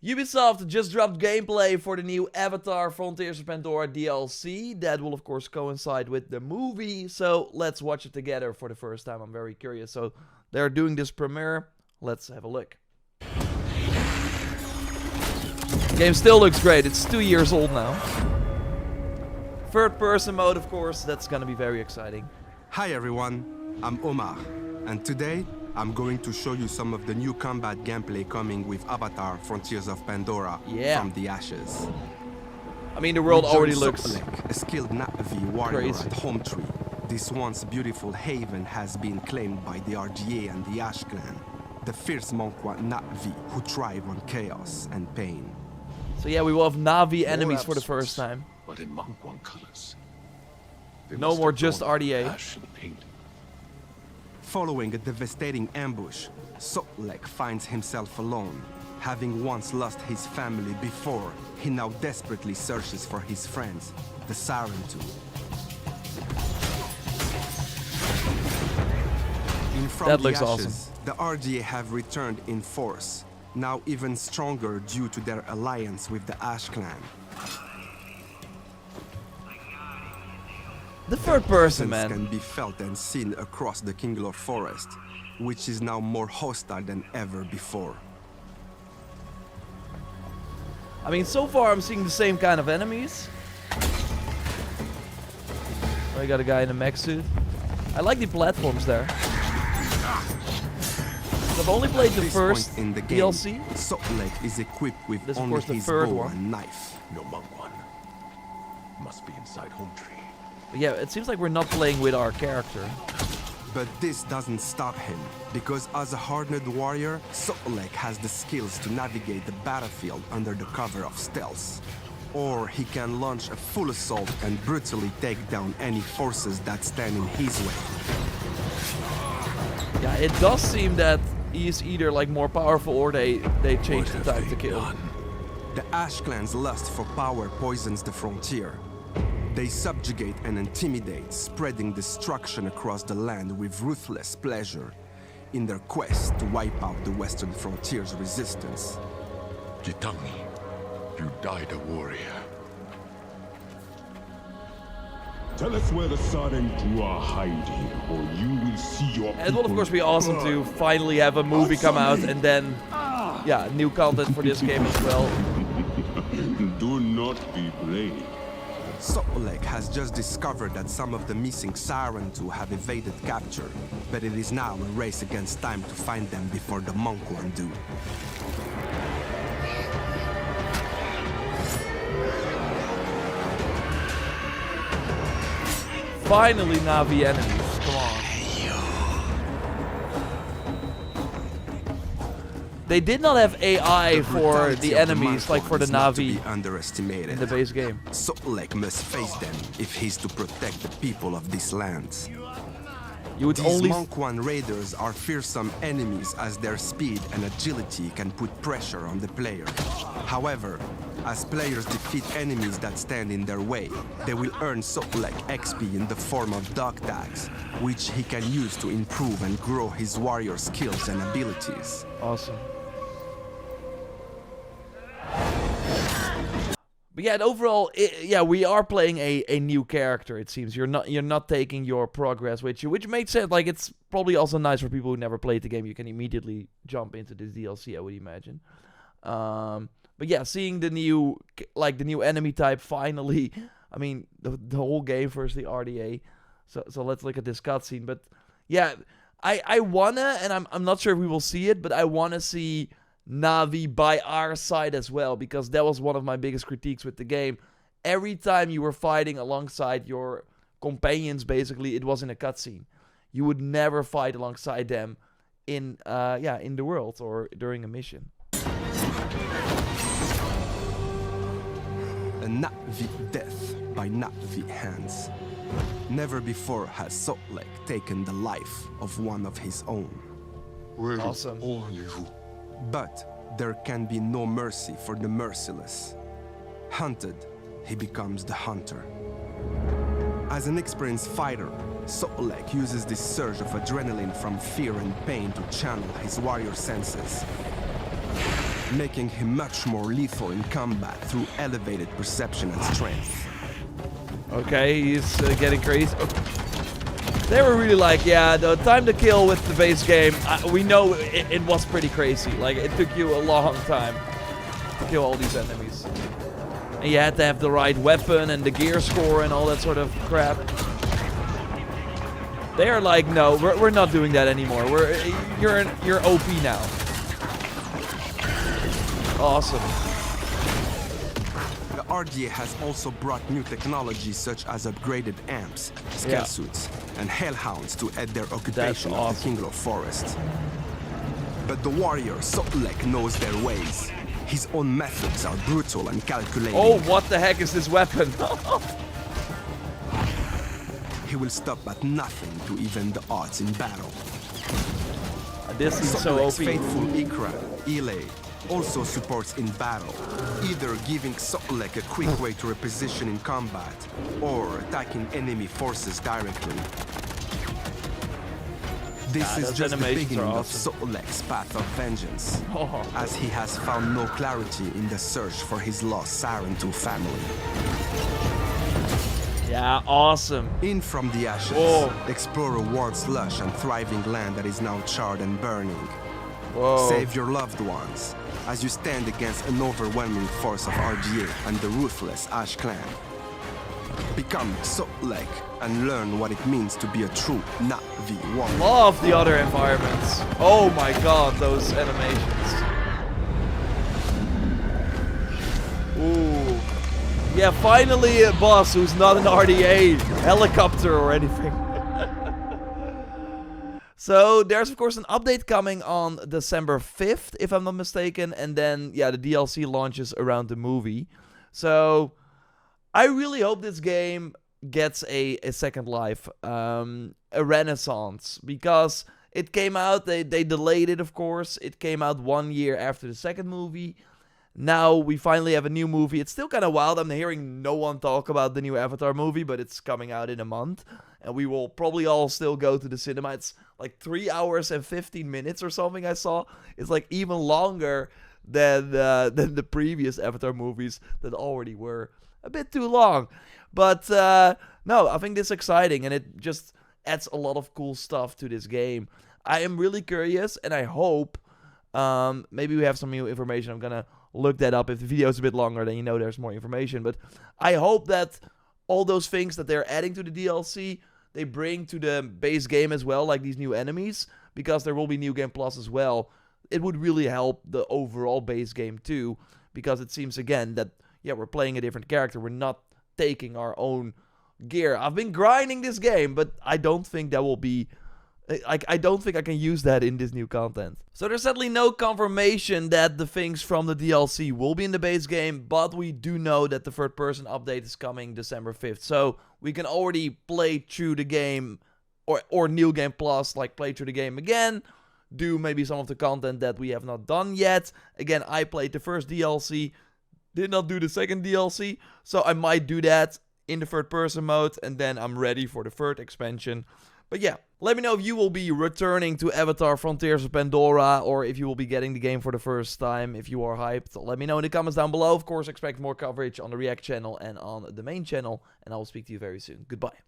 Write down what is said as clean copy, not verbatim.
Ubisoft just dropped gameplay for the new Avatar Frontiers of Pandora DLC. That will of course coincide with the movie, so let's watch it together for the first time. I'm very curious. So they're doing this premiere. Let's have a look. The game still looks great. It's 2 years old now. Third person mode, of course, that's gonna be very exciting. Hi everyone, I'm Omar, and today I'm going to show you some of the new combat gameplay coming with Avatar Frontiers of Pandora from the Ashes. I mean, the world already looks Sokolek, a skilled Na'vi warrior crazy. at Home Tree. This once beautiful haven has been claimed by the RGA and the Ash clan, the fierce Monkwa Na'vi who thrive on chaos and pain. So yeah, we will have Na'vi enemies for the first time. But in Monkwan colors. No more just RDA. Ash and paint. Following a devastating ambush, Sokolek finds himself alone. Having once lost his family before, he now desperately searches for his friends, the Sarentu. From That the looks ashes, awesome. the RGA have returned in force, now even stronger due to their alliance with the Ash clan. The third person, Presence man. can be felt and seen across the Kinglor forest, which is now more hostile than ever before. I mean, so far I'm seeing the same kind of enemies. Oh, I got a guy in a mech suit. I like the platforms there. I've only played the first in the game, DLC. Sokolek is equipped with This is, of only course, the his third bow one. and knife. No Monkwan. Must be inside Home Tree. But yeah, it seems like we're not playing with our character. But this doesn't stop him, because as a hardened warrior, Sokolek has the skills to navigate the battlefield under the cover of stealth. Or he can launch a full assault and brutally take down any forces that stand in his way. Yeah, it does seem that he's either like more powerful or they change the time to kill. The Ash clan's lust for power poisons the frontier. They subjugate and intimidate, spreading destruction across the land with ruthless pleasure in their quest to wipe out the western frontier's resistance. Jitangi, you died a warrior. Tell us where the Sarentu are hiding, or you will see your And it will of course be awesome to finally have a movie come out and then, yeah, new content for this game as well. Do not be brave. Sokolek has just discovered that some of the missing Sarentu have evaded capture, but it is now a race against time to find them before the Monkwan do. Finally, Na'vi enemies. Come on. They did not have AI for the enemies like for the Na'vi underestimated. in the base game. Sokolek must face them if he's to protect the people of this land. You would These only Monkwan raiders are fearsome enemies as their speed and agility can put pressure on the player. However, as players defeat enemies that stand in their way, they will earn Sokolek XP in the form of dog tags, which he can use to improve and grow his warrior skills and abilities. awesome. But yeah, overall, yeah, we are playing a new character. It seems you're not taking your progress with you, which makes sense. Like it's probably also nice for people who never played the game. You can immediately jump into this DLC, I would imagine. But yeah, seeing the new enemy type finally. I mean, the whole game versus the RDA. So let's look at this cutscene. But yeah, I wanna, and I'm not sure if we will see it, but I wanna see Na'vi by our side as well, because that was one of my biggest critiques with the game. Every time you were fighting alongside your companions, basically, it was in a cutscene. You would never fight alongside them in the world or during a mission. A Na'vi death by Na'vi hands. Never before has Sokolek taken the life of one of his own. Awesome. But there can be no mercy for the merciless. Hunted, he becomes the hunter. As an experienced fighter, Sokolek uses this surge of adrenaline from fear and pain to channel his warrior senses. making him much more lethal in combat through elevated perception and strength. Okay, he's getting crazy. Okay. They were really like, yeah, the time to kill with the base game, we know it was pretty crazy. Like, it took you a long time to kill all these enemies. And you had to have the right weapon and the gear score and all that sort of crap. They are like, no, we're not doing that anymore. You're OP now. Awesome. The RDA has also brought new technologies such as upgraded amps, scale suits, and hellhounds to add their occupation of the Kinglow Forest. But the warrior Sotlek knows their ways. His own methods are brutal and calculated. Oh, what the heck is this weapon? He will stop at nothing to even the odds in battle. This is so OP. Faithful Ikra, Ile, also supports in battle, either giving Sotlek a quick way to reposition in combat, or attacking enemy forces directly. This is just the beginning of Sotlek's path of vengeance, as he has found no clarity in the search for his lost Sarentu family. Yeah, awesome. In from the ashes, explore a ward's lush and thriving land that is now charred and burning. Save your loved ones as you stand against an overwhelming force of RGA and the ruthless Ash clan. Become Sotlek and learn what it means to be a true Na'vi warrior. Love the other environments. Oh my god, those animations. Ooh. Yeah, finally a boss who's not an RDA helicopter or anything. So there's of course an update coming on December 5th, if I'm not mistaken, and then yeah, the DLC launches around the movie. So I really hope this game gets a second life, a renaissance, because it came out, they delayed it of course, it came out 1 year after the second movie. Now we finally have a new movie. It's still kind of wild. I'm hearing no one talk about the new Avatar movie, but it's coming out in a month. And we will probably all still go to the cinema. It's like 3 hours and 15 minutes or something I saw. It's like even longer than the previous Avatar movies that already were a bit too long. But no, I think this is exciting and it just adds a lot of cool stuff to this game. I am really curious and I hope maybe we have some new information. I'm going to look that up. If the video is a bit longer, then you know there's more information. But I hope that all those things that they're adding to the DLC, they bring to the base game as well, like these new enemies, because there will be New Game Plus as well. It would really help the overall base game too, because it seems again that, yeah, we're playing a different character. We're not taking our own gear. I've been grinding this game, but I don't think that will be... I don't think I can use that in this new content. So there's sadly no confirmation that the things from the DLC will be in the base game, but we do know that the third person update is coming December 5th. So we can already play through the game, or New Game Plus, like play through the game again, do maybe some of the content that we have not done yet. Again, I played the first DLC, did not do the second DLC, so I might do that in the third person mode, and then I'm ready for the third expansion. But yeah, let me know if you will be returning to Avatar Frontiers of Pandora, or if you will be getting the game for the first time. If you are hyped, let me know in the comments down below. Of course, expect more coverage on the React channel and on the main channel, and I will speak to you very soon. Goodbye.